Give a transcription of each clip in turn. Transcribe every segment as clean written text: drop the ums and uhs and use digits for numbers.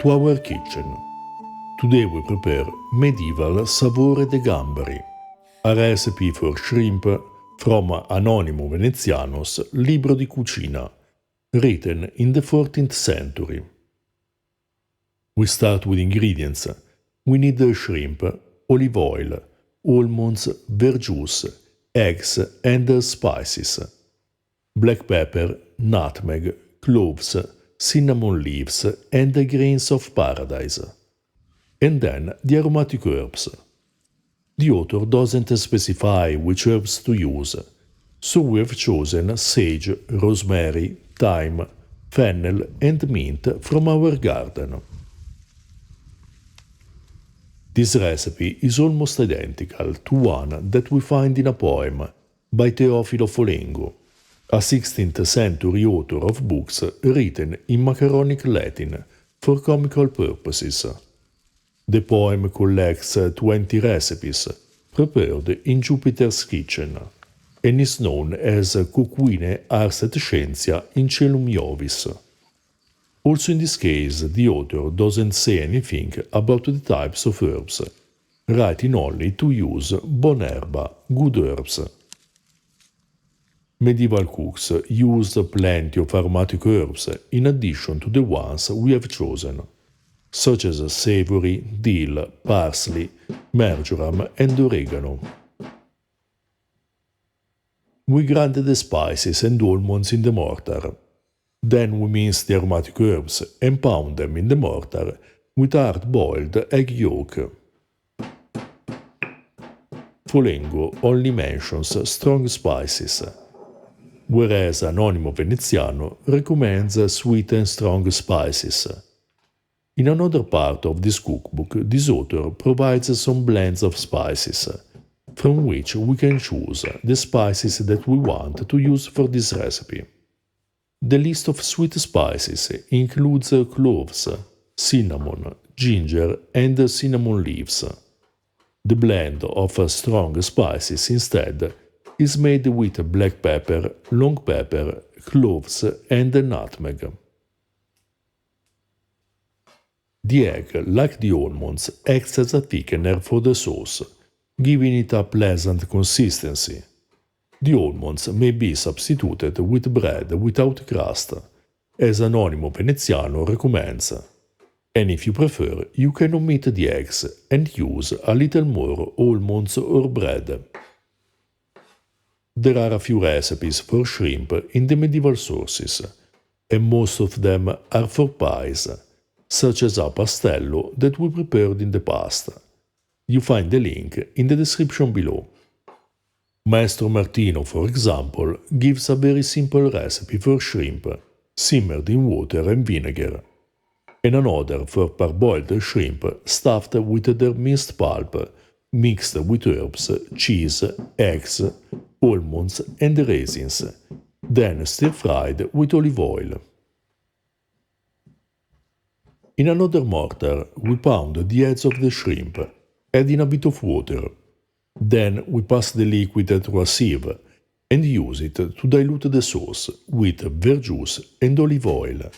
to our kitchen. Today we prepare medieval Savore de Gamberi, a recipe for shrimp from Anonimo Veneziano's Libro di Cucina, written in the 14th century. We start with ingredients. We need shrimp, olive oil, almonds, verjuice, eggs and spices, black pepper, nutmeg, cloves, cinnamon leaves and grains of paradise, and then the aromatic herbs. The author doesn't specify which herbs to use, so we have chosen sage, rosemary, thyme, fennel and mint from our garden. This recipe is almost identical to one that we find in a poem by Teofilo Folengo, a 16th century author of books written in macaronic Latin for comical purposes. The poem collects 20 recipes prepared in Jupiter's kitchen and is known as Quoquine Ars et Scientia in Celum Iovis. Also in this case, the author doesn't say anything about the types of herbs, writing only to use bon herba, good herbs. Medieval cooks used plenty of aromatic herbs in addition to the ones we have chosen, such as savory, dill, parsley, marjoram and oregano. We grind the spices and almonds in the mortar. Then we mince the aromatic herbs and pound them in the mortar with hard-boiled egg yolk. Folengo only mentions strong spices, whereas Anonimo Veneziano recommends sweet and strong spices. In another part of this cookbook, this author provides some blends of spices, from which we can choose the spices that we want to use for this recipe. The list of sweet spices includes cloves, cinnamon, ginger and cinnamon leaves. The blend of strong spices instead is made with black pepper, long pepper, cloves and nutmeg. The egg, like the almonds, acts as a thickener for the sauce, giving it a pleasant consistency. The almonds may be substituted with bread without crust, as Anonimo Veneziano recommends. And if you prefer, you can omit the eggs and use a little more almonds or bread. There are a few recipes for shrimp in the medieval sources, and most of them are for pies, such as a pastello that we prepared in the past. You find the link in the description below. Maestro Martino, for example, gives a very simple recipe for shrimp, simmered in water and vinegar, and another for parboiled shrimp stuffed with their minced pulp, mixed with herbs, cheese, eggs, almonds and raisins, then stir-fried with olive oil. In another mortar, we pound the heads of the shrimp, adding a bit of water. Then we pass the liquid through a sieve and use it to dilute the sauce with verjuice and olive oil.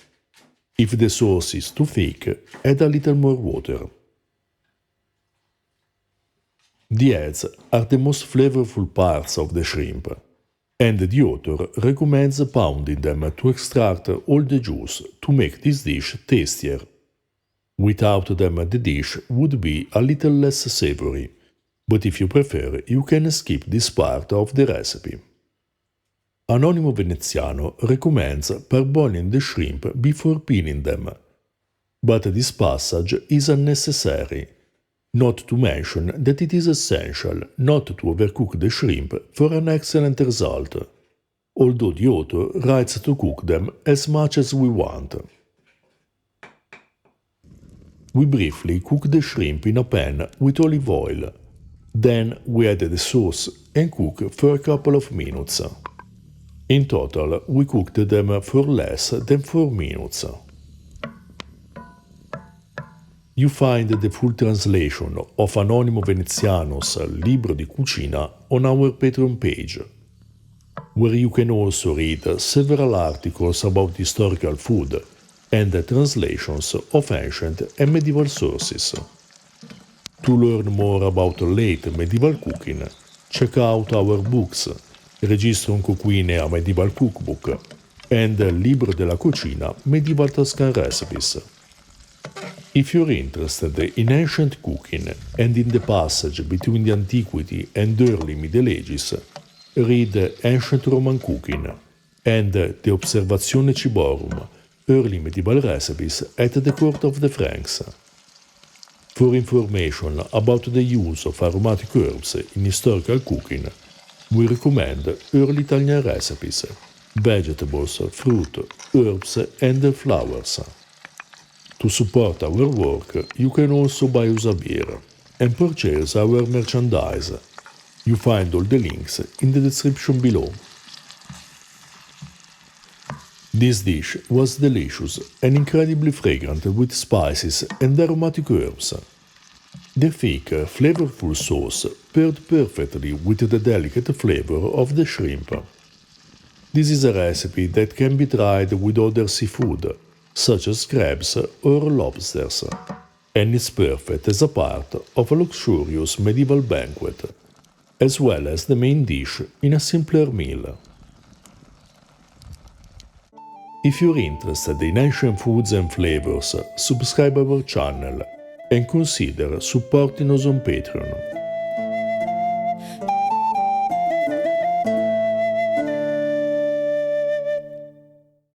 If the sauce is too thick, add a little more water. The heads are the most flavorful parts of the shrimp, and the author recommends pounding them to extract all the juice to make this dish tastier. Without them, the dish would be a little less savory, but if you prefer, you can skip this part of the recipe. Anonimo Veneziano recommends parboiling the shrimp before peeling them, but this passage is unnecessary, not to mention that it is essential not to overcook the shrimp for an excellent result, although the author writes to cook them as much as we want. We briefly cook the shrimp in a pan with olive oil. Then we add the sauce and cook for a couple of minutes. In total, we cooked them for less than 4 minutes. You find the full translation of Anonimo Veneziano's Libro di Cucina on our Patreon page, where you can also read several articles about historical food and the translations of ancient and medieval sources. To learn more about late medieval cooking, check out our books Registrum Cucuine a Medieval Cookbook and Libro della Cucina Medieval Tuscan Recipes. If you're interested in ancient cooking and in the passage between the Antiquity and early Middle Ages, read Ancient Roman Cooking and De Observatione Ciborum, Early Medieval Recipes at the Court of the Franks. For information about the use of aromatic herbs in historical cooking, we recommend Early Italian Recipes, Vegetables, Fruit, Herbs and Flowers. To support our work, you can also buy us a beer and purchase our merchandise. You find all the links in the description below. This dish was delicious and incredibly fragrant with spices and aromatic herbs. The thick, flavorful sauce paired perfectly with the delicate flavor of the shrimp. This is a recipe that can be tried with other seafood, such as crabs or lobsters, and is perfect as a part of a luxurious medieval banquet, as well as the main dish in a simpler meal. If you're interested in ancient foods and flavors, subscribe our channel and consider supporting us on Patreon.